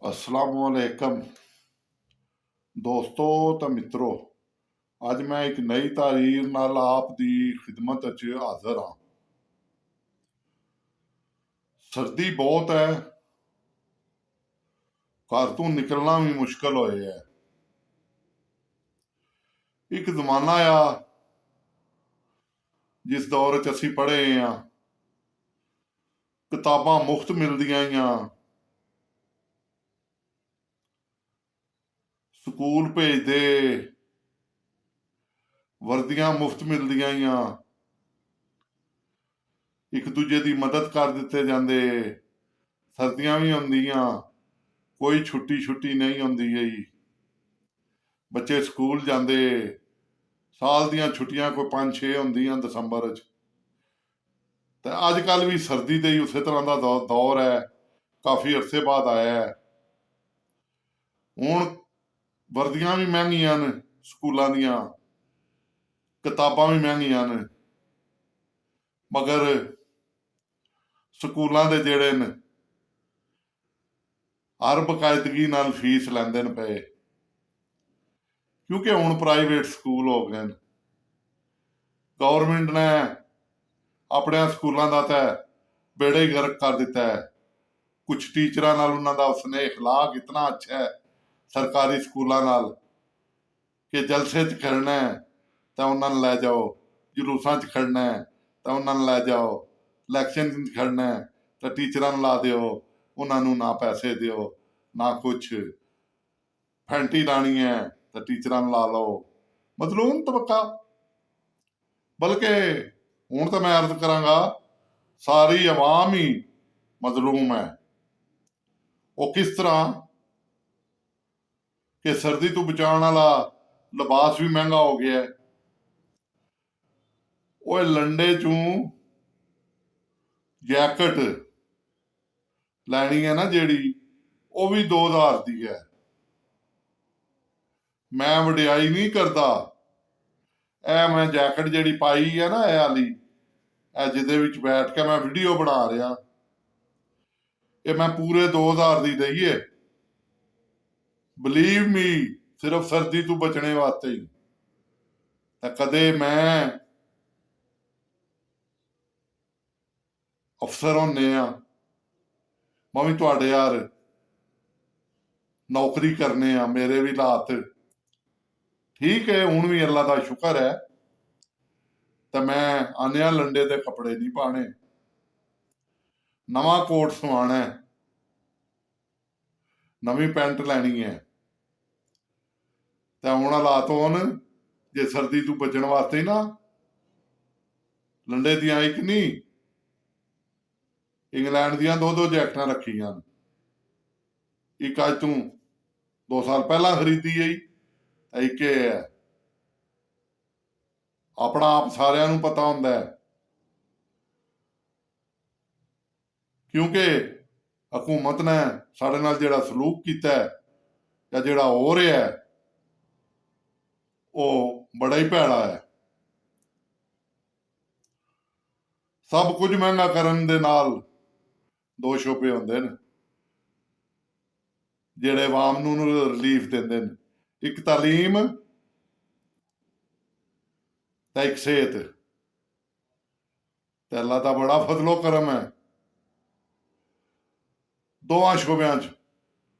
असलामुअलैकुम दोस्तों तो मित्रों। ਅੱਜ ਮੈਂ ਇੱਕ ਨਈ ਤਾਰੀਰ ਨਾਲ ਆਪ ਦੀ ਖਿਦਮਤ ਵਿੱਚ ਹਾਜ਼ਰ ਹਾਂ। ਸਰਦੀ ਬਹੁਤ ਹੈ, ਘਰ ਤੋਂ ਨਿਕਲਣਾ ਵੀ ਮੁਸ਼ਕਲ ਹੋਇਆ ਹੈ। ਇੱਕ ਜ਼ਮਾਨਾ ਆ ਜਿਸ ਦੌਰ 'ਚ ਅਸੀਂ ਪੜ੍ਹੇ ਹਾਂ, ਕਿਤਾਬਾਂ ਮੁਫਤ ਮਿਲਦੀਆਂ ਆ, ਸਕੂਲ ਭੇਜਦੇ, ਵਰਦੀਆਂ ਮੁਫਤ ਮਿਲਦੀਆਂ ਆ, ਇੱਕ ਦੂਜੇ ਦੀ ਮਦਦ ਕਰ ਦਿੱਤੇ ਜਾਂਦੇ, ਸਰਦੀਆਂ ਵੀ ਹੁੰਦੀਆਂ, ਕੋਈ ਛੁੱਟੀ ਨਹੀਂ ਹੁੰਦੀ ਗਈ, ਬੱਚੇ ਸਕੂਲ ਜਾਂਦੇ, ਸਾਲ ਦੀਆਂ ਛੁੱਟੀਆਂ ਕੋਈ 5-6 ਹੁੰਦੀਆਂ ਦਸੰਬਰ 'ਚ। ਤੇ ਅੱਜ ਕੱਲ੍ਹ ਵੀ ਸਰਦੀ ਦੇ ਹੀ ਉਸੇ ਤਰ੍ਹਾਂ ਦਾ ਦੌਰ ਹੈ, ਕਾਫੀ ਅਰਸੇ ਬਾਅਦ ਆਇਆ ਹੈ। ਹੁਣ ਵਰਦੀਆਂ ਵੀ ਮਹਿੰਗੀਆਂ ਨੇ, ਸਕੂਲਾਂ ਦੀਆਂ ਕਿਤਾਬਾਂ ਵੀ ਮਹਿੰਗੀਆਂ ਨੇ, ਮਗਰ ਸਕੂਲਾਂ ਦੇ ਜਿਹੜੇ ਨੇ ਹਰ ਬਕਾਇਦਗੀ ਨਾਲ ਫੀਸ ਲੈਂਦੇ ਨੇ ਪਏ, ਕਿਉਂਕਿ ਹੁਣ ਪ੍ਰਾਈਵੇਟ ਸਕੂਲ ਹੋ ਗਏ ਨੇ। ਗੌਰਮੈਂਟ ਨੇ ਆਪਣੇ ਸਕੂਲਾਂ ਦਾ ਤਾਂ ਬੇੜਾ ਹੀ ਗਰਕ ਕਰ ਦਿੱਤਾ ਹੈ। ਕੁਝ ਟੀਚਰਾਂ ਨਾਲ ਉਹਨਾਂ ਦਾ ਉਸਨੇ اخلاق ਇਤਨਾ ਅੱਛਾ ਹੈ ਸਰਕਾਰੀ ਸਕੂਲਾਂ ਨਾਲ ਕਿ ਜਲਸੇ 'ਚ ਖੜਨਾ ਹੈ ਤਾਂ ਉਹਨਾਂ ਨੂੰ ਲੈ ਜਾਓ, ਜਲੂਸਾਂ 'ਚ ਖੜਨਾ ਹੈ ਤਾਂ ਉਹਨਾਂ ਨੂੰ ਲੈ ਜਾਓ, ਇਲੈਕਸ਼ਨ 'ਚ ਖੜਨਾ ਹੈ ਤਾਂ ਟੀਚਰਾਂ ਨੂੰ ਲਾ ਦਿਓ, ਉਹਨਾਂ ਨੂੰ ਨਾ ਪੈਸੇ ਦਿਓ ਨਾ ਕੁਛ, ਫੈਂਟੀ ਲਾਣੀ ਹੈ ਤਾਂ ਟੀਚਰਾਂ ਨੂੰ ਲਾ ਲਓ। ਮਜ਼ਲੂਮ ਤਬਕਾ, ਬਲਕਿ ਹੁਣ ਤਾਂ ਮੈਂ ਅਰਜ਼ ਕਰਾਂਗਾ ਸਾਰੀ ਆਵਾਮ ਹੀ ਮਜ਼ਲੂਮ ਹੈ। ਉਹ ਕਿਸ ਤਰ੍ਹਾਂ ਕਿ ਸਰਦੀ ਤੋਂ ਬਚਾਉਣ ਵਾਲਾ ਲਿਬਾਸ ਵੀ ਮਹਿੰਗਾ ਹੋ ਗਿਆ। ਉਹ ਲੰਡੇ ਚੋਂ ਜੈਕਟ ਲੈਣੀ ਹੈ ਨਾ ਜਿਹੜੀ, ਉਹ ਵੀ 2000 ਦੀ ਹੈ। ਮੈਂ ਵਡਿਆਈ ਨਹੀਂ ਕਰਦਾ, ਇਹ ਮੈਂ ਜੈਕਟ ਜਿਹੜੀ ਪਾਈ ਹੈ ਨਾ, ਇਹ ਵਾਲੀ, ਇਹ ਜਿਹਦੇ ਵਿੱਚ ਬੈਠ ਕੇ ਮੈਂ ਵੀਡੀਓ ਬਣਾ ਰਿਹਾ, ਇਹ ਮੈਂ ਪੂਰੇ 2000 ਦੀ ਦਈਏ। ਬਲੀਵ ਮੀ, ਸਿਰਫ ਸਰਦੀ ਤੋਂ ਬਚਣੇ ਵਾਸਤੇ ਹੀ। ਤਾਂ ਕਦੇ ਮੈਂ ਅਫਸਰ ਹੁੰਨੇ ਆ, ਮੈਂ ਵੀ ਤੁਹਾਡੇ ਯਾਰ ਨੌਕਰੀ ਕਰਨੇ ਆ, ਮੇਰੇ ਵੀ ਹਾਲਾਤ ਠੀਕ ਹੈ, ਹੁਣ ਵੀ ਅੱਲਾ ਦਾ ਸ਼ੁਕਰ ਹੈ। ਤਾਂ ਮੈਂ ਆਨਿਆ ਲੰਡੇ ਦੇ ਕੱਪੜੇ ਨਹੀਂ ਪਾਣੇ, ਨਵਾਂ ਕੋਟ ਸਵਾਣਾ, ਨਵੀਂ ਪੈਂਟ ਲੈਣੀ ਹੈ। ਤਾਂ ਹੁਣ ਹਾਲਾਤ ਹੋਣ ਜੇ ਸਰਦੀ ਤੋਂ ਬਚਣ ਵਾਸਤੇ ਨਾ, ਲੰਡੇ ਦੀਆਂ ਇੱਕ ਨਹੀਂ, ਇੰਗਲੈਂਡ ਦੀਆਂ 2-2 ਜੈਕਟਾਂ ਰੱਖੀਆਂ। ਇੱਕ ਅੱਜ ਤੋਂ 2 ਸਾਲ ਪਹਿਲਾਂ ਖਰੀਦੀ ਗਈ, ਇੱਕ ਇਹ ਹੈ। ਆਪਣਾ ਆਪ ਸਾਰਿਆਂ ਨੂੰ ਪਤਾ ਹੁੰਦਾ ਹੈ, ਕਿਉਂਕਿ ਹਕੂਮਤ ਨੇ ਸਾਡੇ ਨਾਲ ਜਿਹੜਾ ਸਲੂਕ ਕੀਤਾ ਹੈ ਜਾਂ ਜਿਹੜਾ ਹੋ ਰਿਹਾ ਹੈ, ਉਹ ਬੜਾ ਹੀ ਭੈੜਾ ਹੈ। ਸਭ ਕੁਝ ਮਹਿੰਗਾ ਕਰਨ ਦੇ ਨਾਲ 2 ਸ਼ੋਬੇ ਹੁੰਦੇ ਨੇ ਜਿਹੜੇ ਆਵਾਮ ਨੂੰ ਰਿਲੀਫ ਦਿੰਦੇ ਨੇ, ਇੱਕ ਤਾਲੀਮ ਤੇ ਇੱਕ ਸਿਹਤ। ਤੇ ਅੱਲਾ ਦਾ ਬੜਾ ਫਜ਼ਲੋ ਕਰਮ ਹੈ, ਦੋਵਾਂ ਸ਼ੋਬਿਆਂ 'ਚ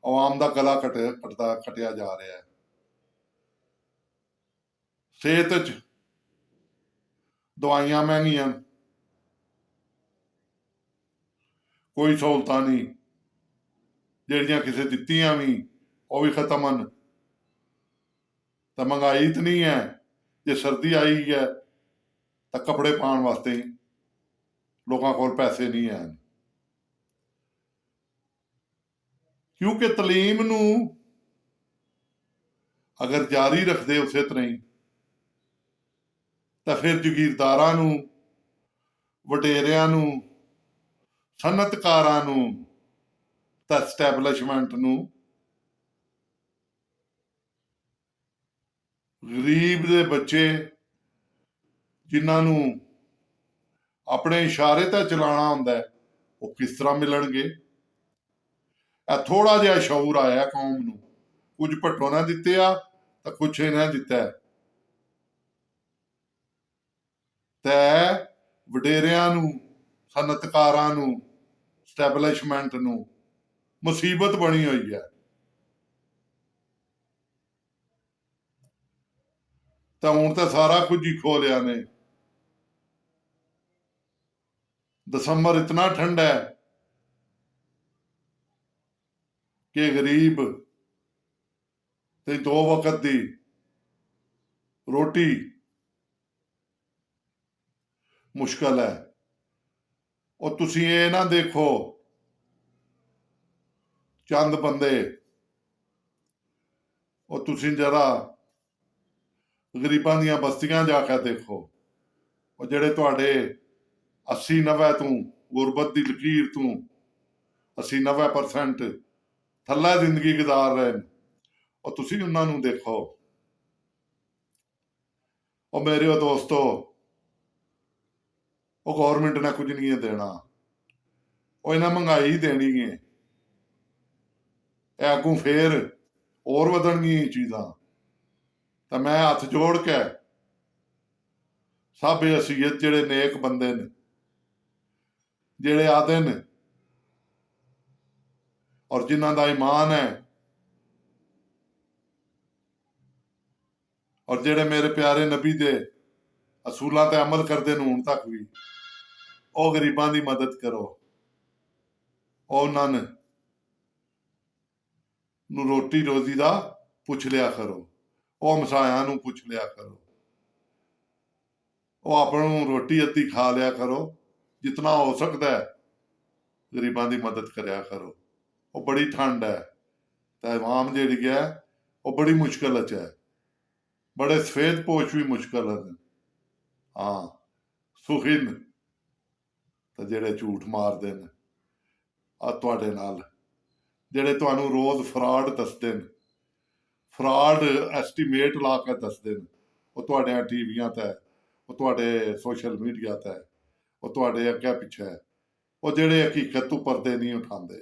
ਆਵਾਮ ਦਾ ਗਲਾ ਕੱਟਿਆ ਜਾ ਰਿਹਾ ਹੈ। ਸਿਹਤ 'ਚ ਦਵਾਈਆਂ ਮਹਿੰਗੀਆਂ, ਕੋਈ ਸਹੂਲਤਾਂ ਨਹੀਂ, ਜਿਹੜੀਆਂ ਕਿਸੇ ਦਿੱਤੀਆਂ ਵੀ ਉਹ ਵੀ ਖਤਮ ਹਨ। ਤਾਂ ਮਹਿੰਗਾਈ ਇਤਨੀ ਹੈ, ਜੇ ਸਰਦੀ ਆਈ ਹੈ ਤਾਂ ਕੱਪੜੇ ਪਾਉਣ ਵਾਸਤੇ ਲੋਕਾਂ ਕੋਲ ਪੈਸੇ ਨਹੀਂ ਹਨ, ਕਿਉਂਕਿ ਤਾਲੀਮ ਨੂੰ ਅਗਰ ਜਾਰੀ ਰੱਖਦੇ ਉਸੇ ਤਰ੍ਹਾਂ ਹੀ ਤਾਂ ਫਿਰ ਜ਼ਗੀਰਦਾਰਾਂ ਨੂੰ, ਵਡੇਰਿਆਂ ਨੂੰ, ਸਨਅਤਕਾਰਾਂ ਨੂੰ ਤਾਂ ਸਟੈਬਲਿਸ਼ਮੈਂਟ ਨੂੰ, ਗਰੀਬ ਦੇ ਬੱਚੇ ਜਿਨ੍ਹਾਂ ਨੂੰ ਆਪਣੇ ਇਸ਼ਾਰੇ ਤੇ ਚਲਾਉਣਾ ਹੁੰਦਾ, ਉਹ ਕਿਸ ਤਰ੍ਹਾਂ ਮਿਲਣਗੇ? ਇਹ ਥੋੜਾ ਜਿਹਾ ਸ਼ਊਰ ਆਇਆ ਕੌਮ ਨੂੰ। ਕੁਝ ਭੱਟੋ ਨੇ ਦਿੱਤੇ ਆ ਤਾਂ ਕੁਛ ਇਹਨਾਂ ਦਿੱਤਾ ਤੇ ਵਡੇਰਿਆਂ ਨੂੰ, ਸਨਅਤਕਾਰਾਂ ਨੂੰ, ਸਟੈਬਲਿਸ਼ਮੈਂਟ ਨੂੰ ਮੁਸੀਬਤ ਬਣੀ ਹੋਈ ਹੈ। ਤਾਂ ਹੁਣ ਤਾਂ ਸਾਰਾ ਕੁਝ ਹੀ ਖੋ ਲਿਆ ਨੇ। ਦਸੰਬਰ ਇਤਨਾ ਠੰਡਾ ਹੈ ਕਿ ਗਰੀਬ ਤੇ 2 ਵਕਤ ਦੀ ਰੋਟੀ ਮੁਸ਼ਕਲ ਹੈ। ਉਹ ਤੁਸੀਂ ਇਹ ਨਾ ਦੇਖੋ ਚੰਦ ਬੰਦੇ, ਉਹ ਤੁਸੀਂ ਜਰਾ ਗਰੀਬਾਂ ਦੀਆਂ ਬਸਤੀਆਂ ਜਾ ਕੇ ਦੇਖੋ। ਉਹ ਜਿਹੜੇ ਤੁਹਾਡੇ 80-90 ਤੋਂ ਗੁਰਬਤ ਦੀ ਲਕੀਰ ਤੋਂ 80-90% ਥੱਲੇ ਜ਼ਿੰਦਗੀ ਗੁਜ਼ਾਰ ਰਹੇ ਨੇ, ਉਹ ਤੁਸੀਂ ਉਹਨਾਂ ਨੂੰ ਦੇਖੋ। ਉਹ ਮੇਰੇ ਦੋਸਤੋ, ਉਹ ਗੌਰਮੈਂਟ ਨੇ ਕੁਝ ਨਹੀਂ ਦੇਣਾ, ਉਹ ਇਹਨਾਂ ਮਹਿੰਗਾਈ ਦੇਣੀ ਹੈ। ਇਹ ਅੱਗੋਂ ਫੇਰ ਹੋਰ ਵਧਣਗੀਆਂ ਚੀਜ਼ਾਂ। ਤਾਂ ਮੈਂ ਹੱਥ ਜੋੜ ਕੇ ਸਭ ਅਸੀਅਤ ਜਿਹੜੇ ਨੇਕ ਬੰਦੇ ਨੇ, ਜਿਹੜੇ ਆਦੇ ਨੇ ਔਰ ਜਿਨ੍ਹਾਂ ਦਾ ਈਮਾਨ ਹੈ, ਔਰ ਜਿਹੜੇ ਮੇਰੇ ਪਿਆਰੇ ਨਬੀ ਦੇ ਅਸੂਲਾਂ ਤੇ ਅਮਲ ਕਰਦੇ ਨੇ ਹੁਣ ਤੱਕ ਵੀ, ਉਹ ਗਰੀਬਾਂ ਦੀ ਮਦਦ ਕਰੋ। ਉਹਨਾਂ ਨੂੰ ਰੋਟੀ ਰੋਜ਼ੀ ਦਾ ਪੁੱਛ ਲਿਆ ਕਰੋ। ਉਹ ਹਮਸਾਇਆਂ ਨੂੰ ਪੁੱਛ ਲਿਆ ਕਰੋ। ਉਹ ਆਪਾਂ ਨੂੰ ਰੋਟੀ ਅੱਧੀ ਖਾ ਲਿਆ ਕਰੋ। ਜਿਤਨਾ ਹੋ ਸਕਦਾ ਹੈ ਗਰੀਬਾਂ ਦੀ ਮਦਦ ਕਰਿਆ ਕਰੋ। ਉਹ ਬੜੀ ਠੰਡ ਹੈ ਤੇ ਆਵਾਮ ਜਿਹੜੀ ਹੈ ਉਹ ਬੜੀ ਮੁਸ਼ਕਲ 'ਚ ਹੈ। ਬੜੇ ਸਫੇਦ ਪੋਸ਼ ਵੀ ਮੁਸ਼ਕਲ ਹਨ। ਹਾਂ, ਸੁਖਿਨ ਤੇ ਜਿਹੜੇ ਝੂਠ ਮਾਰਦੇ ਨੇ ਆ ਤੁਹਾਡੇ ਨਾਲ, ਜਿਹੜੇ ਤੁਹਾਨੂੰ ਰੋਜ਼ ਫਰਾਡ ਦੱਸਦੇ ਨੇ, ਫਰਾਡ ਐਸਟੀਮੇਟ ਲਾ ਕੇ ਦੱਸਦੇ ਨੇ, ਉਹ ਤੁਹਾਡੇ ਟੀਵੀਆਂ ਤੇ, ਉਹ ਤੁਹਾਡੇ ਸੋਸ਼ਲ ਮੀਡੀਆ ਤੇ, ਉਹ ਤੁਹਾਡੇ ਅੱਗੇ ਪਿੱਛੇ, ਉਹ ਜਿਹੜੇ ਹਕੀਕਤ ਤੋਂ ਪਰਦੇ ਨਹੀਂ ਉਠਾਉਂਦੇ।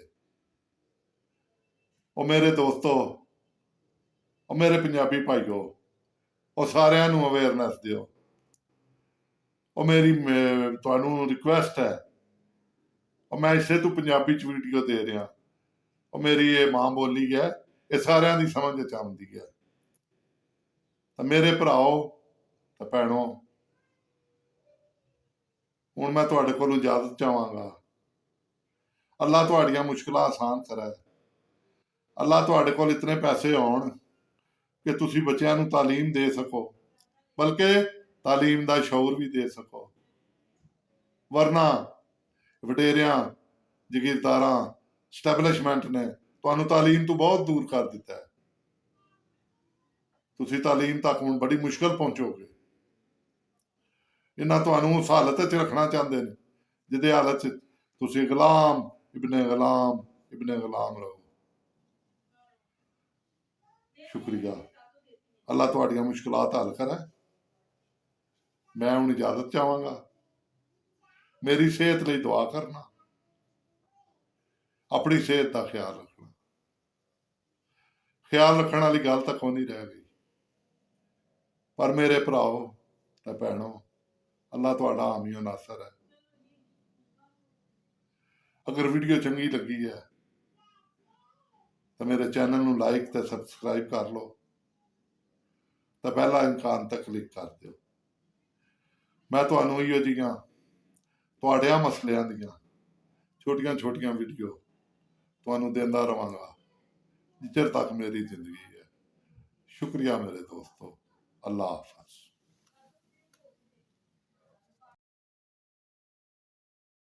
ਉਹ ਮੇਰੇ ਦੋਸਤੋ, ਉਹ ਮੇਰੇ ਪੰਜਾਬੀ ਭਾਈਓ, ਉਹ ਸਾਰਿਆਂ ਨੂੰ ਅਵੇਅਰਨੈਸ ਦਿਓ। ਉਹ ਮੇਰੀ ਤੁਹਾਨੂੰ ਰਿਕੁਐਸਟ ਹੈ। ਉਹ ਮੈਂ ਇਸੇ ਤੋਂ ਪੰਜਾਬੀ 'ਚ ਵੀਡੀਓ ਦੇ ਰਿਹਾ। ਉਹ ਮੇਰੀ ਇਹ ਮਾਂ ਬੋਲੀ ਹੈ, ਇਹ ਸਾਰਿਆਂ ਦੀ ਸਮਝ 'ਚ ਆਉਂਦੀ ਹੈ। ਤਾਂ ਮੇਰੇ ਭਰਾਓ ਤੇ ਭੈਣੋ, ਹੁਣ ਮੈਂ ਤੁਹਾਡੇ ਕੋਲੋਂ ਇਜਾਜ਼ਤ ਚਾਹਾਂਗਾ। ਅੱਲਾ ਤੁਹਾਡੀਆਂ ਮੁਸ਼ਕਲਾਂ ਆਸਾਨ ਕਰੇ। ਅੱਲਾ ਤੁਹਾਡੇ ਕੋਲ ਇਤਨੇ ਪੈਸੇ ਹੋਣ ਕਿ ਤੁਸੀਂ ਬੱਚਿਆਂ ਨੂੰ ਤਾਲੀਮ ਦੇ ਸਕੋ, ਬਲਕਿ ਤਾਲੀਮ ਦਾ ਸ਼ੌਰ ਵੀ ਦੇ ਸਕੋ। ਵਰਨਾ ਵਡੇਰਿਆਂ, ਜਗੀਰਦਾਰਾਂ, ਸਟੈਬਲਿਸ਼ਮੈਂਟ ਨੇ ਤੁਹਾਨੂੰ ਤਾਲੀਮ ਤੋਂ ਬਹੁਤ ਦੂਰ ਕਰ ਦਿੱਤਾ ਹੈ। ਤੁਸੀਂ ਤਾਲੀਮ ਤੱਕ ਹੁਣ ਬੜੀ ਮੁਸ਼ਕਲ ਪਹੁੰਚੋਗੇ। ਇਹਨਾਂ ਤੁਹਾਨੂੰ ਉਸ ਹਾਲਤ 'ਚ ਰੱਖਣਾ ਚਾਹੁੰਦੇ ਨੇ ਜਿਹਦੇ ਹਾਲਤ 'ਚ ਤੁਸੀਂ ਗੁਲਾਮ ਇਬਨ ਗੁਲਾਮ ਰਹੋ। ਸ਼ੁਕਰੀਆ। ਅੱਲਾ ਤੁਹਾਡੀਆਂ ਮੁਸ਼ਕਲਾਂ ਹੱਲ ਕਰੇ। ਮੈਂ ਹੁਣ ਇਜਾਜ਼ਤ ਚਾਹਾਂਗਾ। ਮੇਰੀ ਸਿਹਤ ਲਈ ਦੁਆ ਕਰਨਾ। ਆਪਣੀ ਸਿਹਤ ਦਾ ਖਿਆਲ ਰੱਖਣਾ। ਖਿਆਲ ਰੱਖਣ ਵਾਲੀ ਗੱਲ ਤਾਂ ਕੋਈ ਨਹੀਂ ਰਹਿ ਗਈ। ਪਰ ਮੇਰੇ ਭਰਾਓ ਤੇ ਭੈਣੋ, ਅੱਲਾ ਤੁਹਾਡਾ ਹਾਮੀ ਓ ਨਾਸਰ ਹੈ। ਅਗਰ ਵੀਡੀਓ ਚੰਗੀ ਲੱਗੀ ਹੈ ਤਾਂ ਮੇਰੇ ਚੈਨਲ ਨੂੰ ਲਾਈਕ ਤੇ ਸਬਸਕ੍ਰਾਈਬ ਕਰ ਲਓ ਤਾਂ ਬੈਲ ਆਈਕਨ ਤੇ ਕਲਿੱਕ ਕਰ ਦਿਓ। ਮੈਂ ਤੁਹਾਨੂੰ ਇਹੋ ਜਿਹੀਆਂ ਤੁਹਾਡਿਆਂ ਮਸਲਿਆਂ ਦੀਆਂ ਛੋਟੀਆਂ ਛੋਟੀਆਂ ਵੀਡੀਓ ਤੁਹਾਨੂੰ ਦਿੰਦਾ ਰਵਾਂਗਾ ਜਿੱਥੇ ਤੱਕ ਮੇਰੀ ਜ਼ਿੰਦਗੀ ਹੈ। ਸ਼ੁਕਰੀਆ ਮੇਰੇ ਦੋਸਤੋ। ਅੱਲਾ ਹਾਫਿਜ਼।